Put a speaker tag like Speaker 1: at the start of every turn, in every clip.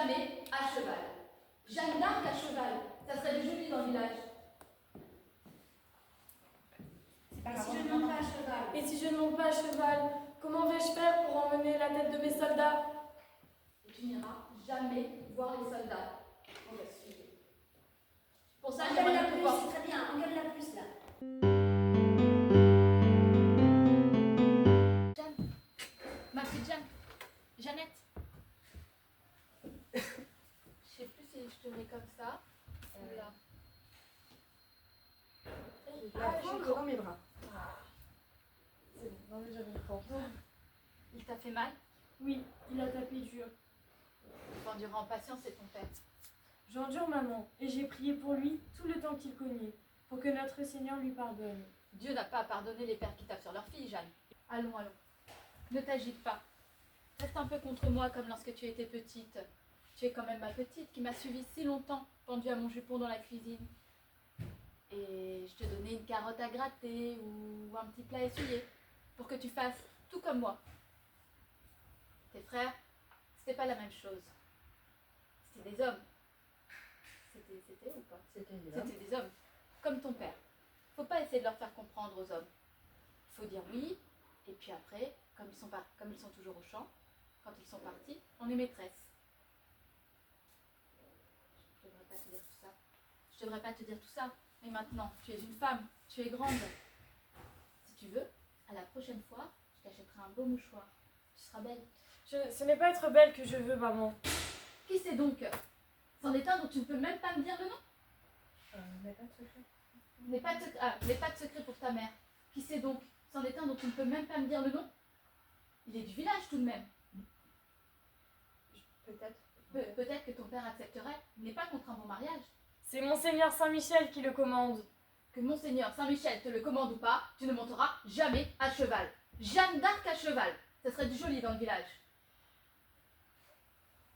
Speaker 1: jamais à cheval. Jeanne d'Arc à cheval, ça serait du joli dans le village.
Speaker 2: Et si je ne monte pas à cheval?
Speaker 3: Et si je ne monte pas à cheval, comment vais-je faire pour emmener la tête de mes soldats?
Speaker 1: Et tu n'iras jamais voir les soldats. On va suivre. Pour ça,
Speaker 2: Engueule
Speaker 1: j'aimerais
Speaker 2: la
Speaker 1: pouvoir.
Speaker 2: plus, c'est très bien, engueule la plus là.
Speaker 1: Jeanne, ma petite Jeanne, Jeannette. Je sais plus si je te mets comme ça ou là.
Speaker 3: Ah,
Speaker 4: Prendre dans mes bras.
Speaker 3: C'est bon, non mais j'avais le temps.
Speaker 1: Il t'a fait mal?
Speaker 3: Oui, il a tapé dur.
Speaker 1: Tu endureras en patience, c'est ton père.
Speaker 3: J'endure maman, et j'ai prié pour lui tout le temps qu'il cognait, pour que notre Seigneur lui pardonne.
Speaker 1: Dieu n'a pas à pardonner les pères qui tapent sur leurs filles, Jeanne. Allons, allons. Ne t'agite pas. Reste un peu contre moi comme lorsque tu étais petite. Tu es quand même ma petite qui m'a suivie si longtemps, pendue à mon jupon dans la cuisine. Et je te donnais une carotte à gratter ou un petit plat essuyé pour que tu fasses tout comme moi. Tes frères, c'était pas la même chose. C'était des hommes. C'était ou pas?
Speaker 4: C'était
Speaker 1: C'était des hommes, comme ton père. Faut pas essayer de leur faire comprendre aux hommes. Faut dire oui, et puis après, comme ils sont toujours au champ, quand ils sont partis, on est maîtresse. Je devrais pas te dire tout ça. Je devrais pas te dire tout ça. Mais maintenant, tu es une femme, tu es grande. Si tu veux, à la prochaine fois, je t'achèterai un beau mouchoir. Tu seras belle.
Speaker 3: Ce n'est pas être belle que je veux, maman.
Speaker 1: Qui c'est donc? C'en est un dont tu ne peux même pas me dire le nom?
Speaker 4: Mais pas de secret.
Speaker 1: N'aie pas de secret pour ta mère. Qui c'est donc? C'en est un dont tu ne peux même pas me dire le nom? Il est du village tout de même.
Speaker 4: Peut-être.
Speaker 1: Peut-être que ton père accepterait. Il n'est pas contre un bon mariage.
Speaker 3: C'est Monseigneur Saint-Michel qui le commande.
Speaker 1: Que Monseigneur Saint-Michel te le commande ou pas, tu ne monteras jamais à cheval. Jeanne d'Arc à cheval. Ça serait du joli dans le village.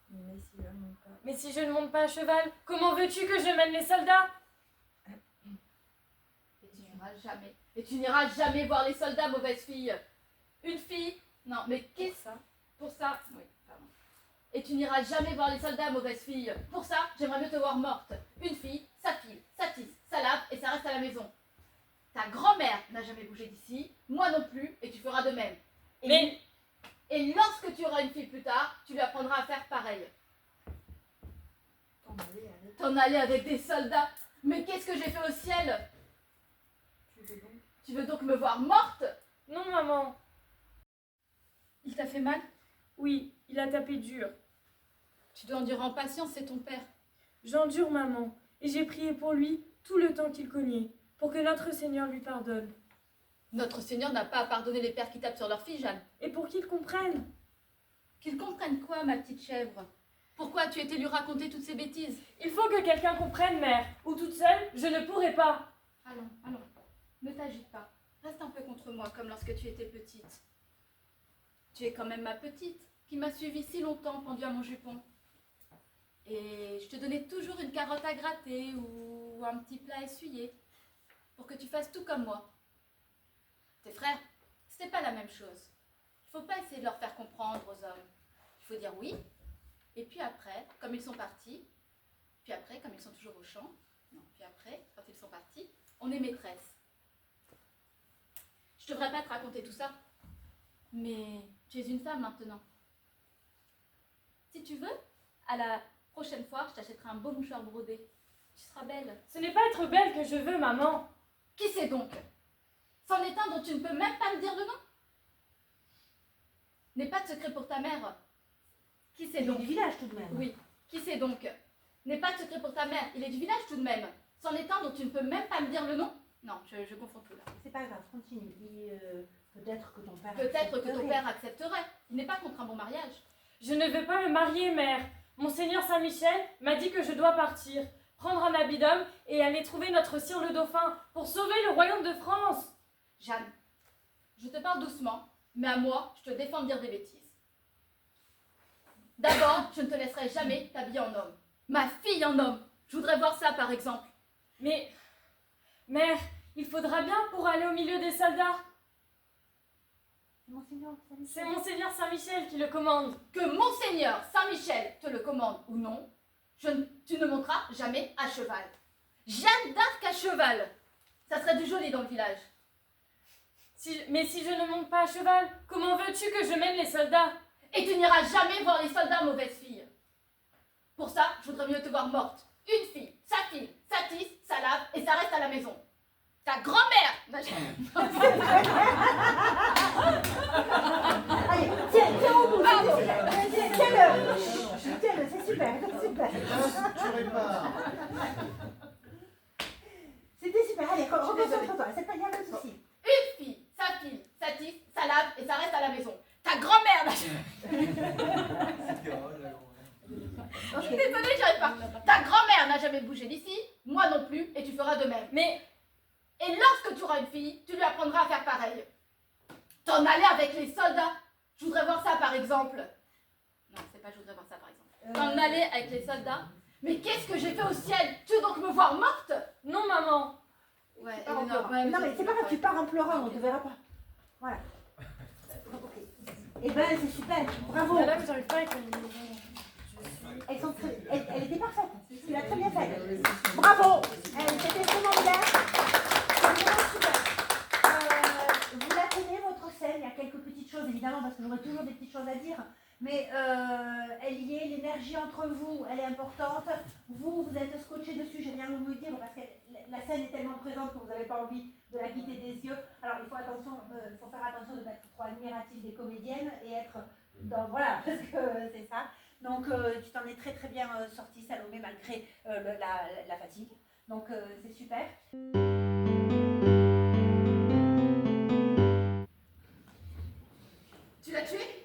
Speaker 4: Mais si je monte pas.
Speaker 3: Mais si je ne monte pas à cheval, comment veux-tu que je mène les soldats?
Speaker 1: Et tu n'iras jamais voir les soldats, mauvaise fille. Une fille? Non, mais qu'est-ce ça? Pour ça, oui, pardon. Et tu n'iras jamais voir les soldats, mauvaise fille. Pour ça, j'aimerais mieux te voir morte. Une fille, ça file, ça tisse, ça lave et ça reste à la maison. Ta grand-mère n'a jamais bougé d'ici, moi non plus, et tu feras de même. Et lorsque tu auras une fille plus tard, tu lui apprendras à faire pareil. T'en aller avec des soldats? Mais qu'est-ce que j'ai fait au ciel? Tu veux donc me voir morte?
Speaker 3: Non, maman.
Speaker 1: Il t'a fait mal?
Speaker 3: Oui, il a tapé dur.
Speaker 1: Tu dois endurer en patience, c'est ton père.
Speaker 3: J'endure, maman, et j'ai prié pour lui tout le temps qu'il cognait, pour que notre Seigneur lui pardonne.
Speaker 1: Notre Seigneur n'a pas à pardonner les pères qui tapent sur leurs filles, Jeanne.
Speaker 3: Et pour qu'il comprenne.
Speaker 1: Qu'ils comprennent quoi, ma petite chèvre? Pourquoi tu étais lui raconter toutes ces bêtises?
Speaker 3: Il faut que quelqu'un comprenne, mère, ou toute seule, je ne pourrai pas.
Speaker 1: Allons, allons, ne t'agite pas. Reste un peu contre moi, comme lorsque tu étais petite. Tu es quand même ma petite, qui m'a suivie si longtemps pendue à mon jupon. Et je te donnais toujours une carotte à gratter ou un petit plat essuyé, pour que tu fasses tout comme moi. Tes frères, c'était pas la même chose. Il faut pas essayer de leur faire comprendre aux hommes. Il faut dire oui, et puis après, comme ils sont partis, puis après, comme ils sont toujours au champ, non, puis après, quand ils sont partis, on est maîtresse. Je devrais pas te raconter tout ça, mais tu es une femme maintenant. Si tu veux, à la prochaine fois, je t'achèterai un beau mouchoir brodé. Tu seras belle.
Speaker 3: Ce n'est pas être belle que je veux, maman.
Speaker 1: Qui c'est donc? C'en est un dont tu ne peux même pas me dire le nom? N'aie pas de secret pour ta mère. Qui c'est
Speaker 2: Il est
Speaker 1: donc?
Speaker 2: du village tout de même.
Speaker 1: Oui, qui c'est donc? N'aie pas de secret pour ta mère, il est du village tout de même. C'en est un dont tu ne peux même pas me dire le nom? Non, je confonds tout là.
Speaker 2: C'est pas grave, continue. Peut-être que ton père.
Speaker 1: Peut-être que ton père accepterait. Il n'est pas contre un bon mariage.
Speaker 3: Je ne veux pas me marier, mère. Monseigneur Saint-Michel m'a dit que je dois partir, prendre un habit d'homme et aller trouver notre sire le dauphin pour sauver le royaume de France.
Speaker 1: Jeanne, je te parle doucement, mais à moi, je te défends de dire des bêtises. D'abord, je ne te laisserai jamais t'habiller en homme. Ma fille en homme. Je voudrais voir ça, par exemple.
Speaker 3: Mais, mère, il faudra bien pour aller au milieu des soldats.
Speaker 2: Monseigneur,
Speaker 3: C'est Monseigneur Saint-Michel qui le commande.
Speaker 1: Que Monseigneur Saint-Michel te le commande ou non, tu ne monteras jamais à cheval. Jeanne d'Arc à cheval, ça serait du joli dans le village.
Speaker 3: Mais si je ne monte pas à cheval, comment veux-tu que je mène les soldats?
Speaker 1: Et tu n'iras jamais voir les soldats, mauvaise fille. Pour ça, je voudrais mieux te voir morte. Une fille, ça tisse, ça lave et ça reste à la maison. Ta grand-mère n'a jamais...
Speaker 2: Allez, tiens au bout.
Speaker 1: Pardon.
Speaker 2: Tiens-le, c'est super.
Speaker 5: Tu répares.
Speaker 2: C'était super, allez, reconcentre-toi, c'est pas grave, le souci.
Speaker 1: Une fille, ça tisse, ça lave et ça reste à la maison. Ta grand-mère n'a Je suis désolée, j'y arrive pas. Ta grand-mère n'a jamais bougé d'ici, moi non plus, et tu feras de même. Et lorsque tu auras une fille, tu lui apprendras à faire pareil. T'en aller avec les soldats. Je voudrais voir ça par exemple. Non, c'est pas je voudrais voir ça par exemple. T'en aller avec les soldats. Mais qu'est-ce que j'ai fait au ciel? Tu veux donc me voir morte?
Speaker 3: Non, maman.
Speaker 1: Ouais,
Speaker 2: Non, mais c'est pas grave, tu pars en pleurant, on te verra pas. Voilà. Ok. Eh ben, c'est super, bravo.
Speaker 3: Là, que j'arrive pas avec les
Speaker 2: Elle était parfaite, tu l'as très bien faite. Bravo. C'était vraiment bien. C'est vraiment super. Vous la tenez, votre scène, il y a quelques petites choses évidemment, parce que j'aurai toujours des petites choses à dire. Mais elle y est, l'énergie entre vous, elle est importante. Vous êtes scotché dessus, j'ai rien à vous dire, parce que la scène est tellement présente que vous n'avez pas envie de la quitter des yeux. Alors il faut faire attention de ne pas être trop admiratif des comédiennes et être dans... Voilà, parce que c'est ça. Donc tu t'en es très très bien sortie, Salomé, malgré la fatigue. Donc c'est super.
Speaker 1: Tu l'as tué?